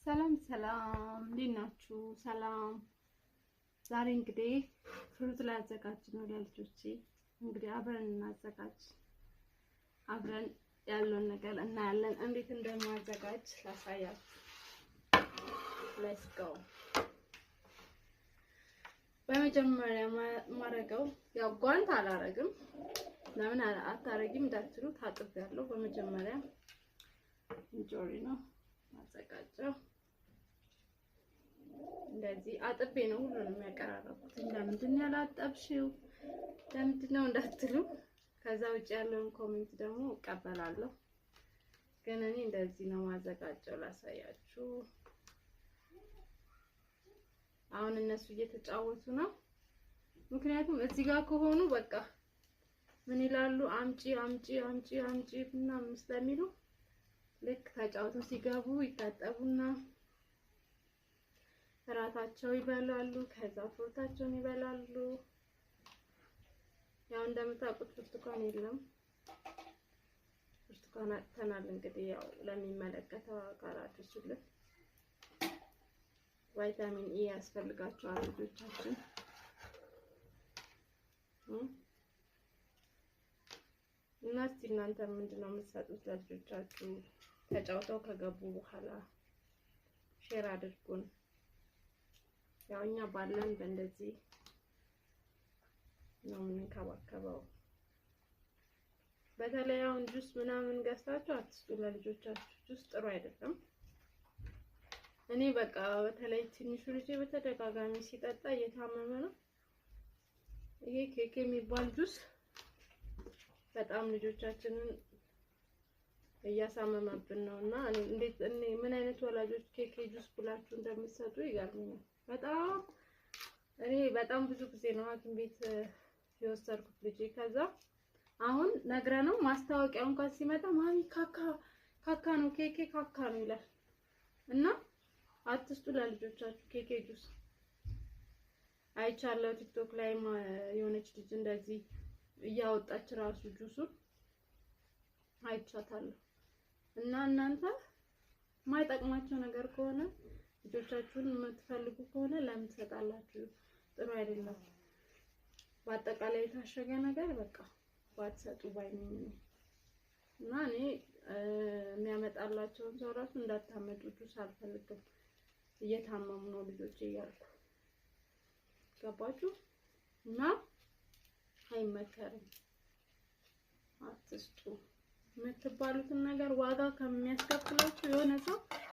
ሰላም እንዴት ናችሁ? ሰላም። ዛሬ እንግዲህ ፍሩት ላዘጋጅ ነው ለልጆቼ። እንግዲህ አብረን እናዘጋጅ። አብረን ያለውን ነገር እናያለን። እንዴት እንደማዘጋጅ ላሳያችሁ። ሌትስ ጎ። በመጀመሪያ ማረገው ያው ጓንት አላረግም። ለምን አታረጊም እንዳትሉ ታጥቤያለሁ። በመጀመሪያ እንጆሪ ነው ማዘጋጀው። እንደዚህ አጥቤ ነው ሁሉንም ያቀራረብኩት። ለምንድን ነው ያላጠብሽው ለምንድን ነው እንዳትሉ፣ ከዛ ውጭ ያለውን ኮሜንት ደግሞ እቀበላለሁ። ግን እኔ እንደዚህ ነው ማዘጋጀው ላሳያችሁ። አሁን እነሱ እየተጫወቱ ነው። ምክንያቱም እዚህ ጋር ከሆኑ በቃ ምን ይላሉ? አምጪ አምጪ አምጪ አምጪ ምናምን ስለሚሉ ልክ ተጫውተው ሲገቡ ይታጠቡና እራታቸው ይበላሉ። ከዛ ፍሩታቸውን ይበላሉ። ያው እንደምታውቁት ብርቱካን የለም። ብርቱካን አጥተናል። እንግዲህ ያው ለሚመለከተው አካል አድርሱልን። ቫይታሚን ኢ ያስፈልጋቸዋል ልጆቻችን። እና እስቲ እናንተ ምንድነው የምትሰጡት ለልጆቻችሁ? ተጫውተው ከገቡ በኋላ ሼር አድርጉን። ያው እኛ ባለን በእንደዚህ ነው የምንከባከበው። በተለይ አሁን ጁስ ምናምን ገዝታችሁ አትስጡ ለልጆቻችሁ። ጁስ ጥሩ አይደለም። እኔ በቃ በተለይ ትንሹ ልጄ በተደጋጋሚ ሲጠጣ እየታመመ ነው። ይሄ ኬክ የሚባል ጁስ በጣም ልጆቻችንን እያሳመመብን ነውና እኔ ምን አይነት ወላጆች ኬክ ጁስ ብላችሁ እንደምትሰጡ ይገርመኛል። በጣም ብዙ ጊዜ ነው ሐኪም ቤት የወሰድኩት ልጄ። ከዛ አሁን ነግረነው ማስታወቂያው እንኳን ሲመጣ ማሚ ካካ ነው ኬክ ካካ ነው ይላል። እና አትስጡ ለልጆቻችሁ ኬክ ጁስ። አይቻለሁ ቲክቶክ ላይ የሆነች ልጅ እንደዚህ እያወጣች ራሱ ጁሱን አይቻታለሁ። እና እናንተ ማይጠቅማቸው ነገር ከሆነ ልጆቻችሁን የምትፈልጉ ከሆነ ለምን ትሰጣላችሁ? ጥሩ አይደለም። በአጠቃላይ የታሸገ ነገር በቃ ባትሰጡ ባይነኝ ነው። እና እኔ የሚያመጣላቸውን ሰው ራሱ እንዳታመጡ ጁስ አልፈልግም። እየታመሙ ነው ልጆቼ እያልኩ ገባችሁ? እና አይመከርም። አትስጡ የምትባሉትን ነገር ዋጋ ከሚያስከፍላችሁ የሆነ ሰው